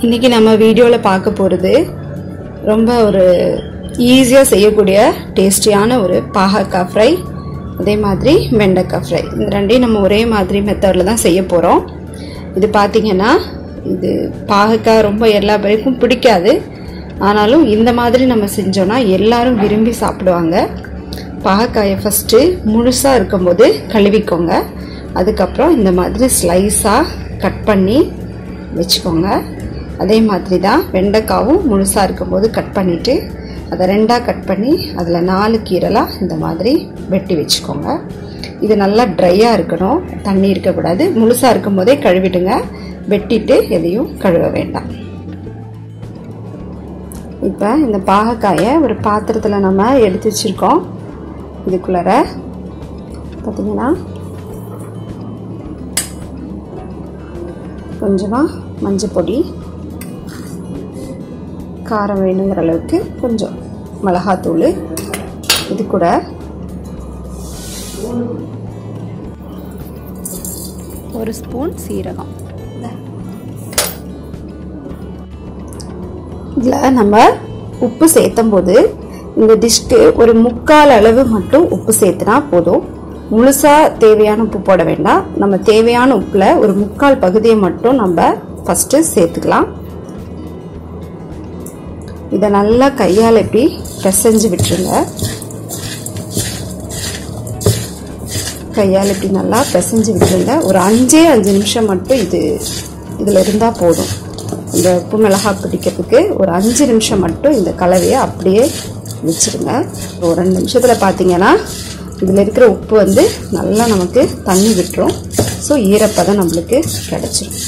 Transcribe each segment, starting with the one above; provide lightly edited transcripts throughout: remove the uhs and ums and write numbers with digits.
இன்னைக்கு நம்ம வீடியோல பார்க்க போறது ரொம்ப ஒரு ஈஸியா செய்யக்கூடிய டேஸ்டியான ஒரு பாகக்காய் ஃப்ரை, அதே மாதிரி வெண்டைக்காய் ஃப்ரை. இந்த ரெண்டையும் நம்ம ஒரே மாதிரி மெத்தட்ல தான் செய்ய போறோம். இது பாத்தீங்கன்னா இது பாகக்காய் ரொம்ப எல்லா பேருக்கும் பிடிக்காது. ஆனாலும் இந்த மாதிரி நம்ம செஞ்சோம்னா எல்லாரும் விரும்பி சாப்பிடுவாங்க. பாகக்காயை ஃபர்ஸ்ட் முழுசா இருக்கும்போது கழுவிக்கோங்க. அதுக்கப்புறம் இந்த மாதிரி ஸ்லைஸா கட் பண்ணி வச்சுக்கோங்க. அதே மாதிரி தான் வெண்டைக்காவும் முழுசா இருக்கும்போது கட் பண்ணிட்டு அதை ரெண்டா கட் பண்ணி அதில் 4 கீரலாக இந்த மாதிரி வெட்டி வச்சுக்கோங்க. இது நல்லா ட்ரையாக இருக்கணும், தண்ணி இருக்கக்கூடாது. முழுசாக இருக்கும்போதே கழுவிடுங்க, வெட்டிட்டு எதையும் கழுவ வேண்டாம். இப்போ இந்த பாகக்காயை ஒரு பாத்திரத்தில் நம்ம எடுத்து வச்சுருக்கோம். இதுக்குள்ளார பார்த்தீங்கன்னா கொஞ்சமாக மஞ்சள் பொடி, காரம் வேணுங்கிற அளவுக்கு கொஞ்சம் மிளகாத்தூள், இது கூட ஒரு ஸ்பூன் சீரகம். இதில் நம்ம உப்பு சேர்த்தும் போது இந்த டிஷ்க்கு ஒரு 1/4 அளவு மட்டும் உப்பு சேர்த்துனா போதும். முழுசா தேவையான உப்பு போட வேண்டாம். நம்ம தேவையான உப்புல ஒரு 1/4 பகுதியை மட்டும் நம்ம ஃபர்ஸ்ட் சேர்த்துக்கலாம். இதை நல்லா கையால் இப்படி பிசைஞ்சு விட்டுருங்க. கையால் இப்படி நல்லா பிசைஞ்சு விட்டுருங்க. ஒரு 5 நிமிஷம் மட்டும் இதில் இருந்தால் போதும். இந்த உப்பு மிளகாய் பிடிக்கிறதுக்கு ஒரு 5 நிமிஷம் மட்டும் இந்த கலவையை அப்படியே வச்சுருங்க. ஒரு 2 நிமிஷத்தில் பார்த்தீங்கன்னா இதில் இருக்கிற உப்பு வந்து நல்லா நமக்கு தண்ணி விட்டுரும். ஸோ ஈரப்பதம் நம்மளுக்கு கிடச்சிரும்.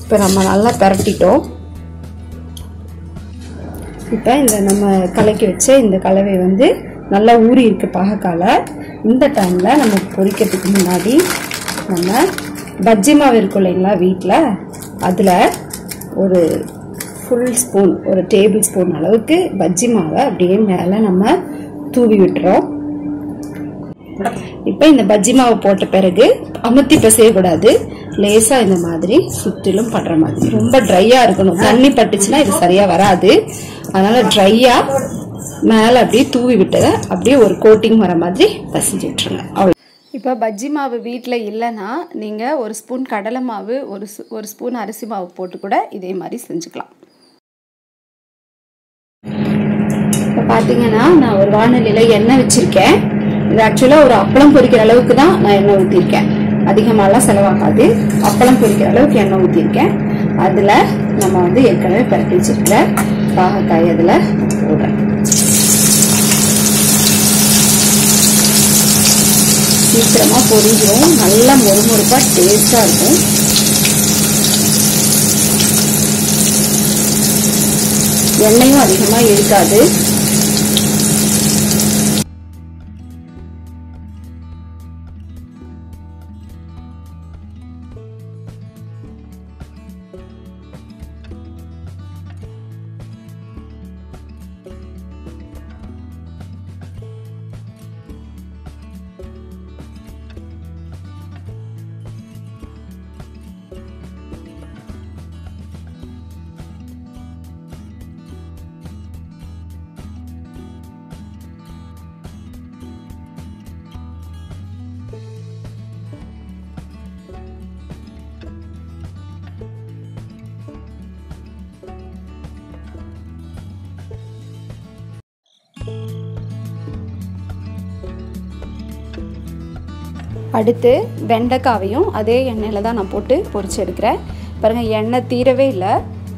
இப்போ நம்ம நல்லா பரட்டிட்டோம். இப்போ இந்த நம்ம கலக்கி வச்ச இந்த கலவை வந்து நல்லா ஊறி இருக்கு பாகக்கால. இந்த டைமில் நம்ம பொரிக்கிறதுக்கு முன்னாடி நம்ம பஜ்ஜி மாவு இருக்கும் இல்லைங்களா வீட்டில், அதில் ஒரு ஃபுல் ஸ்பூன், ஒரு டேபிள் ஸ்பூன் அளவுக்கு பஜ்ஜி மாவை அப்படியே மேலே நம்ம தூவி விட்டுறோம். இப்போ இந்த பஜ்ஜி மாவு போட்ட பிறகு அமுத்தி பிசையக்கூடாது. லேசா இந்த மாதிரி சுற்றிலும் படுற மாதிரி ரொம்ப ட்ரையா இருக்கணும். தண்ணி பட்டுச்சுன்னா இது சரியா வராது. அதனால ட்ரையா மேல அப்படியே தூவி விட்டதை அப்படியே ஒரு கோட்டிங் வர மாதிரி பிசைஞ்சு விட்டுருங்க. அவ்வளோ. இப்போ பஜ்ஜி மாவு வீட்டில் இல்லைன்னா நீங்கள் ஒரு ஸ்பூன் கடலை மாவு, ஒரு ஸ்பூன் அரிசி மாவு போட்டு கூட இதே மாதிரி செஞ்சுக்கலாம். இப்போ பார்த்தீங்கன்னா நான் ஒரு வானலியில் எண்ணெய் வச்சிருக்கேன். இது ஆக்சுவலாக ஒரு அப்பளம் பொரிக்கிற அளவுக்கு தான் நான் எண்ணெய் ஊற்றிருக்கேன். அதிகமாகலாம் செலவாகாது. அப்பளம் பொரிக்கிற அளவுக்கு எண்ணெய் ஊற்றிருக்கேன். அதில் நம்ம வந்து ஏற்கனவே பரட்டி வச்சிருக்கிற பாகக்காய் அதில் போடுறேன். சீக்கிரமாக பொரிஞ்சிடும். நல்லா மொறுமொறுப்பாக டேஸ்டாக இருக்கும். எண்ணெயும் அதிகமாக இருக்காது. அடுத்து வெண்டைக்காவையும் அதே எண்ணெயில் தான் நான் போட்டு பொரிச்சு எடுக்கிறேன். பாருங்கள், எண்ணெய் தீரவே இல்லை,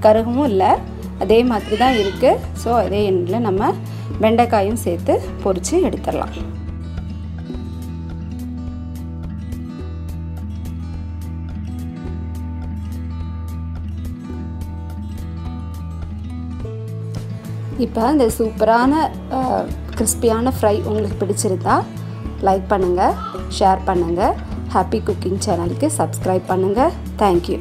கருகவும் இல்லை, அதே மாதிரி தான் இருக்குது. ஸோ அதே எண்ணெயில் நம்ம வெண்டைக்காயும் சேர்த்து பொரித்து எடுத்துடலாம். இப்போ இந்த சூப்பரான கிறிஸ்பியான ஃப்ரை உங்களுக்கு பிடிச்சிருந்தா லைக் பண்ணுங்கள், ஷேர் பண்ணுங்கள். ஹாப்பி குக்கிங் சேனலுக்கு சப்ஸ்கிரைப் பண்ணுங்கள். தேங்க்யூ.